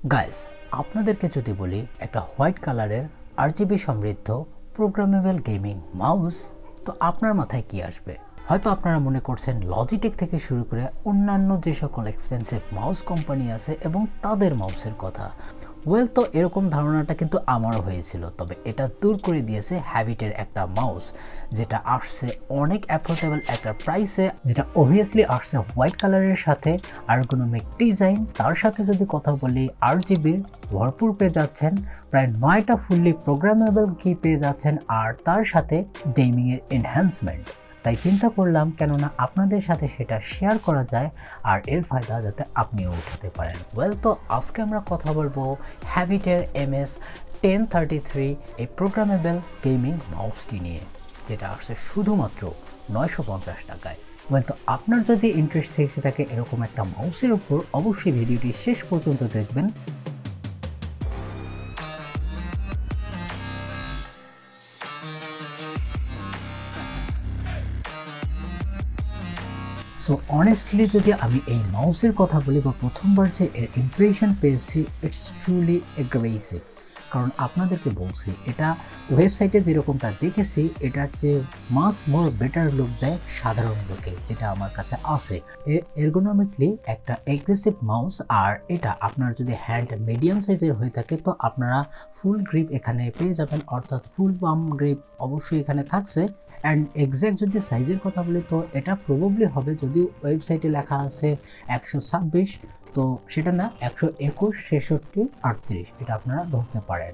Guys, আপনাদেরকে যদি বলি একটা হোয়াইট কালারের RGB সমৃদ্ধ প্রোগ্রামেবল গেমিং মাউস, তো আপনার মাথায় কি আসবে? হয়তো আপনারা মনে করছেন লজিটেক থেকে শুরু করে অন্যান্য যে সকল এক্সপেন্সিভ মাউস কোম্পানি আছে এবং তাদের মাউসের কথা। তো এরকম ধারণাটা কিন্তু আমারও হয়েছিল, তবে এটা দূর করে দিয়েছে হ্যাবিটের একটা মাউস, যেটা আসছে অনেক অ্যাফোর্ডেবল একটা প্রাইসে, যেটা অবভিয়াসলি আসছে হোয়াইট কালারের সাথে আর্গোনমিক ডিজাইন। তার সাথে যদি কথা বলি RGBর ভরপুর পেয়ে যাচ্ছেন, প্রায় 9টা ফুললি প্রোগ্রামেবল কি পেয়ে যাচ্ছেন, আর তার সাথে গেমিংয়ের এনহ্যান্সমেন্ট। তাই চিন্তা করলাম কেননা আপনাদের সাথে সেটা শেয়ার করা যায় আর এর ফায়দা যাতে আপনিও উঠাতে পারেন। তো আজকে আমরা কথা বলবো হ্যাবিটের MS1033 এই প্রোগ্রামেবল গেমিং মাউসটি নিয়ে, যেটা আসছে শুধুমাত্র 950 টাকায়। তো আপনার যদি ইন্টারেস্ট থেকে থাকে এরকম একটা মাউসের উপর, অবশ্যই ভিডিওটি শেষ পর্যন্ত দেখবেন। সো অনেস্টলি যদি আমি এই মাউসের কথা বলি বা প্রথমবার যে এর ইমপ্রেশন পেয়েছি, ইটস ট্রুলি এগ্রেসিভ। কারণ আপনাদেরকে বলছি, এটা ওয়েবসাইটে যেরকমটা দেখেছি এটার যে মাস মোর বেটার লুক দেয় সাধারণ লোকে, যেটা আমার কাছে আছে। এরগোনমিকলি একটা এগ্রেসিভ মাউস, আর এটা আপনার যদি হ্যান্ড মিডিয়াম সাইজের হয়ে থাকে তো আপনারা ফুল গ্রিপ এখানে পেয়ে যাবেন, অর্থাৎ ফুল পাম গ্রিপ অবশ্যই এখানে থাকছে। অ্যান্ড এক্স্যাক্ট যদি সাইজের কথা বলি তো এটা প্রবাবলি হবে, যদিও ওয়েবসাইটে লেখা আছে 126, তো সেটা না, 121, 66, 38 এটা আপনারা ধরতে পারেন।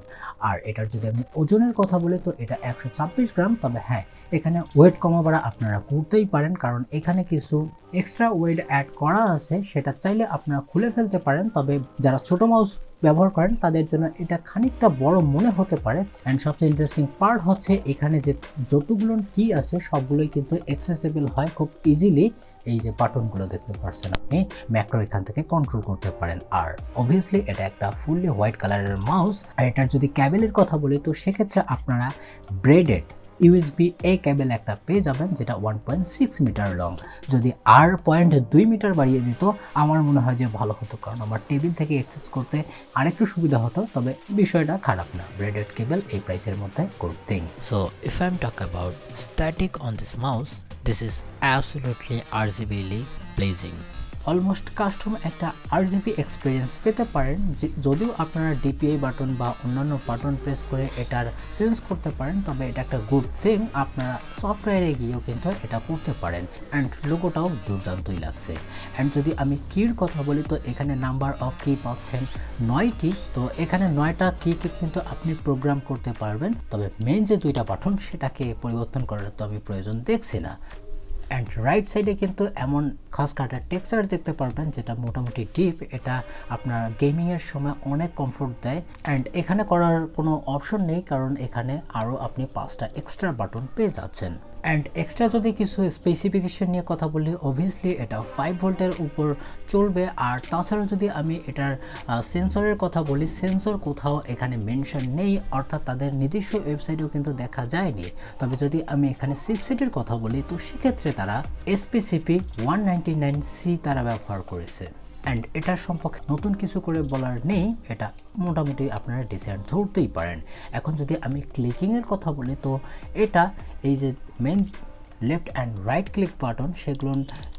আর এটার যদি আমি ওজনের কথা বলি তো এটা 126 গ্রাম। তবে হ্যাঁ, এখানে ওয়েট কমাবার আপনারা করতেই পারেন, কারণ এখানে কিছু এক্সট্রা ওয়েট অ্যাড করা আছে, সেটা চাইলে আপনারা খুলে ফেলতে পারেন। তবে যারা ছোট মাউস ব্যবহার করেন তাদের জন্য এটা খানিকটা বড় মনে হতে পারে। অ্যান্ড সবচেয়ে ইন্টারেস্টিং পার্ট হচ্ছে এখানে যে যতগুলো কি আছে সবগুলোই কিন্তু অ্যাক্সেসিবল হয় খুব ইজিলি। এই যে বাটনগুলো দেখতে পাচ্ছেন, আপনি ম্যাক্রো এখান থেকে কন্ট্রোল করতে পারেন। আর অবভিয়াসলি এটা একটা ফুললি হোয়াইট কালারের মাউস। আর এটার যদি ক্যাবেলের কথা বলি তো সেক্ষেত্রে আপনারা ব্রেডেড USB-A ক্যাবেল একটা পেয়ে যাবেন, যেটা 1.6 মিটার লং। যদি আর 0.2 মিটার বাড়িয়ে দিত আমার মনে হয় যে ভালো হতো, কারণ আমার টেবিল থেকে অ্যাক্সেস করতে আরেকটু সুবিধা হতো। তবে বিষয়টা খারাপ না, ব্রেডেড কেবল এই প্রাইসের মধ্যে good thing. So if I am talk about static on this mouse, this is absolutely RGBly pleasing. Almost custom একটা RGB এক্সপিরিয়েন্স পেতে পারেন, যদিও আপনারা DPI বাটন বা অন্যান্য বাটন প্রেস করে এটার সেন্স করতে পারেন। তবে এটা একটা গুড থিং, আপনারা সফটওয়্যারে গিয়েও কিন্তু এটা করতে পারেন। অ্যান্ড লোগোটাও দুর্দান্তই লাগছে। অ্যান্ড যদি আমি কির কথা বলি তো এখানে নাম্বার অফ কি পাচ্ছেন 9টি। তো এখানে 9টা কিকে কিন্তু আপনি প্রোগ্রাম করতে পারবেন। তবে মেন যে 2টা বাটন সেটাকে পরিবর্তন করার তো আমি প্রয়োজন দেখছি না। অ্যান্ড রাইট সাইডে কিন্তু এমন খাস কাটার টেক্সচার দেখতে পারবেন, যেটা মোটামুটি ডিপ। এটা আপনার গেমিংয়ের সময় অনেক কমফোর্ট দেয়। অ্যান্ড এখানে করার কোনো অপশন নেই, কারণ এখানে আরও আপনি 5টা এক্সট্রা বাটন পেয়ে যাচ্ছেন। অ্যান্ড এক্সট্রা যদি কিছু স্পেসিফিকেশন নিয়ে কথা বলি, অবভিয়াসলি এটা 5 ভোল্টের উপর চলবে। আর তাছাড়া যদি আমি এটার সেন্সরের কথা বলি, সেন্সর কোথাও এখানে মেনশন নেই, অর্থাৎ তাদের নিজস্ব ওয়েবসাইটেও কিন্তু দেখা যায়নি। তবে যদি আমি এখানে চিপসেটের কথা বলি তো সেক্ষেত্রে তারা SPCP199C তারা ব্যবহার করেছে। অ্যান্ড এটার সম্পর্কে নতুন কিছু করে বলার নেই, এটা মোটামুটি আপনারা ডিসাইড ধরতেই পারেন। এখন যদি আমি ক্লিকিংয়ের কথা বলি তো এটা এই যে main left and right click button, সেগুলো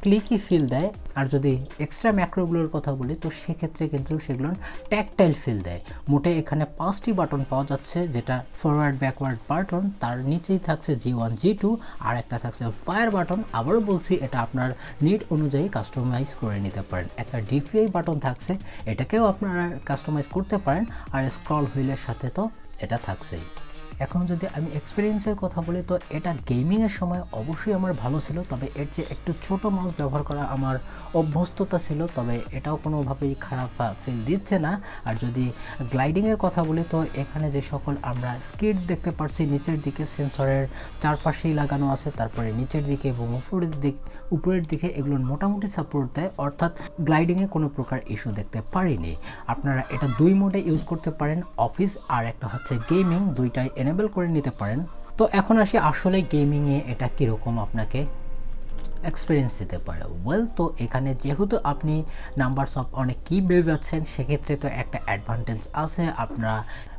ক্লিকই ফিল দেয়। আর যদি এক্সট্রা ম্যাক্রোগুলোর কথা বলি তো সেক্ষেত্রে কিন্তু সেগুলো ট্যাকটাইল ফিল দেয়। মোটে এখানে 5টি বাটন পাওয়া যাচ্ছে, যেটা ফরওয়ার্ড ব্যাকওয়ার্ড বাটন, তার নিচেই থাকছে G1 G2, আর একটা থাকছে ফায়ার বাটন। আবারও বলছি, এটা আপনার নিড অনুযায়ী কাস্টমাইজ করে নিতে পারেন। একটা DPI বাটন থাকছে, এটাকেও আপনারা কাস্টমাইজ করতে পারেন। আর স্ক্রল হুইলের সাথে তো এটা থাকছেই। এখন যদি আমি এক্সপিরিয়েন্সের কথা বলি তো এটা গেমিংয়ের সময় অবশ্যই আমার ভালো ছিল। তবে এর যে একটু ছোট মাউস ব্যবহার করা আমার অভ্যস্ততা ছিল, তবে এটাও কোনোভাবেই খারাপ ফিল দিচ্ছে না। আর যদি গ্লাইডিংয়ের কথা বলি তো এখানে যে সকল আমরা স্কিড দেখতে পাচ্ছি নিচের দিকে, সেন্সরের চারপাশেই লাগানো আছে, তারপরে নিচের দিকে এবং উপরের দিকে এগুলো মোটামুটি সাপোর্ট দেয়, অর্থাৎ গ্লাইডিংয়ে কোনো প্রকার ইস্যু দেখতে পারিনি। আপনারা এটা 2 মোডে ইউজ করতে পারেন, অফিস আর একটা হচ্ছে গেমিং, দুইটাই এনেবল করে নিতে পারেন। তো এখন আসি আসলে গেমিংয়ে এটা কীরকম আপনাকে এক্সপিরিয়েন্স দিতে পারে। ওয়েল, তো এখানে যেহেতু আপনি নাম্বারস অফ অনেক কি বেজ আছেন, সেক্ষেত্রে তো একটা অ্যাডভান্টেজ আছে, আপনারা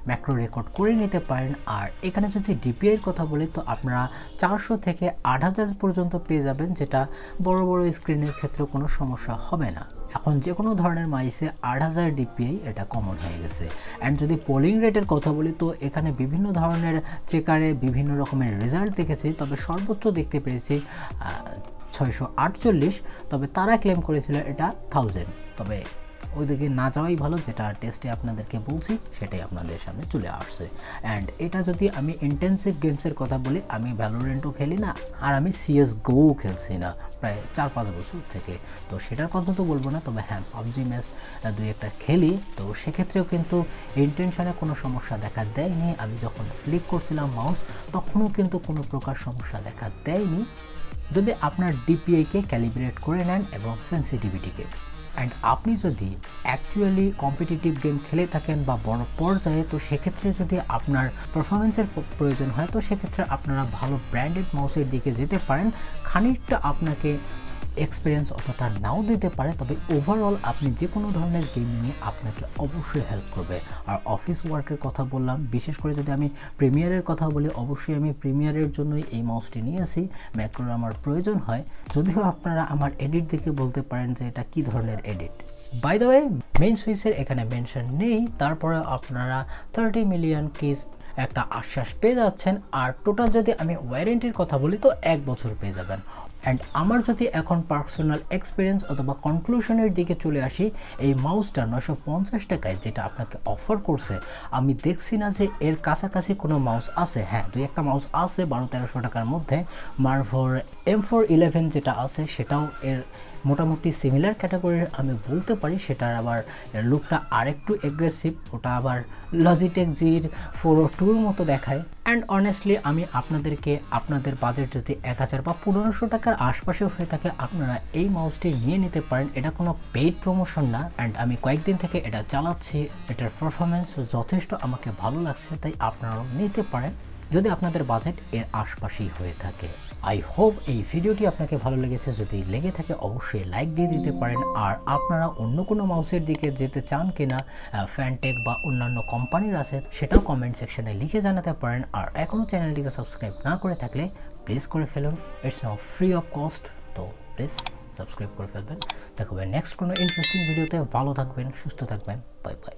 ম্যাক্রো রেকর্ড করে নিতে পারেন। আর এখানে যদি ডিপিআইয়ের কথা বলি তো আপনারা 400 থেকে 8000 পর্যন্ত পেয়ে যাবেন, যেটা বড় বড় স্ক্রিনের ক্ষেত্রে কোনো সমস্যা হবে না। এখন যে কোনো ধরনের মাইসে 8000 ডিপিআই এটা কমন হয়ে গেছে। অ্যান্ড যদি পোলিং রেটের কথা বলি তো এখানে বিভিন্ন ধরনের চেকারে বিভিন্ন রকমের রেজাল্ট দেখেছি, তবে সর্বোচ্চ দেখতে পেরেছি 648, তবে তারা ক্লেম করেছিল এটা 1000। তবে ওইদিকে না যাওয়াই ভালো, যেটা টেস্টে আপনাদেরকে বলছি সেটাই আপনাদের সামনে চলে আসছে। অ্যান্ড এটা যদি আমি ইন্টেন্সিভ গেমসের কথা বলি, আমি ভ্যালোরেন্টও খেলি না, আর আমি CSGO খেলছি না প্রায় 4-5 বছর থেকে, তো সেটার কথা তো বলবো না। তবে হ্যাঁ, PUBG ম্যাচ 2-1টা খেলি, তো সেক্ষেত্রেও কিন্তু ইন্টেনশনে কোনো সমস্যা দেখা দেয়নি। আমি যখন ক্লিক করছিলাম মাউস, তখনও কিন্তু কোনো প্রকার সমস্যা দেখা দেয়নি, যদি আপনার ডিপিআইকে ক্যালিব্রেট করে নেন এবং সেন্সিটিভিটিকে। অ্যান্ড আপনি যদি অ্যাকচুয়ালি কম্পিটিটিভ গেম খেলে থাকেন বা বড় পর্যায়ে, তো সেক্ষেত্রে যদি আপনার পারফরমেন্সের প্রয়োজন হয়, তো সেক্ষেত্রে আপনারা ভালো ব্র্যান্ডেড মাউসের দিকে যেতে পারেন। খানিকটা আপনাকে এক্সপিরিয়েন্স অতটা নাও দিতে পারে, তবে ওভারঅল আপনি যে কোনো ধরনের গেমিংয়ে আপনাকে অবশ্যই হেল্প করবে। আর অফিস ওয়ার্কের কথা বললাম, বিশেষ করে যদি আমি প্রিমিয়ারের কথা বলি, অবশ্যই আমি প্রিমিয়ারের জন্যই এই মাউসটি নিয়েছি, ম্যাক্রোর আমার প্রয়োজন হয়। যদিও আপনারা আমার এডিট দেখে বলতে পারেন যে এটা কী ধরনের edit. By the way, main সুইচের এখানে মেনশন নেই, তারপরে আপনারা 30 মিলিয়ন কিস একটা আশ্বাস পেয়ে যাচ্ছেন। আর টোটাল যদি আমি ওয়ারেন্টির কথা বলি তো 1 বছর পেয়ে যাবেন। অ্যান্ড আমার যদি এখন পার্সোনাল এক্সপিরিয়েন্স অথবা কনক্লুশনের দিকে চলে আসি, এই মাউসটা 950 টাকায় যেটা আপনাকে অফার করছে, আমি দেখছি না যে এর কাছাকাছি কোনো মাউস আছে। হ্যাঁ, 2-1টা মাউস আছে 1200-1300 টাকার মধ্যে। মার্ভোর M411 যেটা আছে সেটাও এর মোটামুটি সিমিলার ক্যাটাগরির আমি বলতে পারি, সেটার আবার লুকটা আরেকটু এগ্রেসিভ, ওটা আবার লজিটেক জির 402 মতো দেখায়। অ্যান্ড অনেস্টলি আমি আপনাদেরকে, আপনাদের বাজেট যদি 1000 বা 1500 টাকার আশপাশে হয়ে থাকে, আপনারা এই মাউসটি নিয়ে নিতে পারেন। এটা কোনো পেইড প্রমোশন না, অ্যান্ড আমি কয়েকদিন থেকে এটা চালাচ্ছি, এটার পারফরমেন্স যথেষ্ট আমাকে ভালো লাগছে, তাই আপনারাও নিতে পারেন যদি আপনাদের বাজেট এর আশপাশেই হয়ে থাকে। আই হোপ এই ভিডিওটি আপনাকে ভালো লেগেছে, যদি লেগে থাকে অবশ্যই লাইক দিয়ে দিতে পারেন। আর আপনারা অন্য কোনো মাউসের দিকে যেতে চান কিনা, ফ্যানটেক বা অন্যান্য কোম্পানির আছে, সেটাও কমেন্ট সেকশনে লিখে জানাতে পারেন। আর এখনও চ্যানেলটিকে সাবস্ক্রাইব না করে থাকলে প্লিজ করে ফেলুন, it's now free of cost, তো প্লিজ সাবস্ক্রাইব করে ফেলবেন। দেখা হবে নেক্সট কোনো ইন্টারেস্টিং ভিডিওতে। ভালো থাকবেন, সুস্থ থাকবেন, বাই বাই।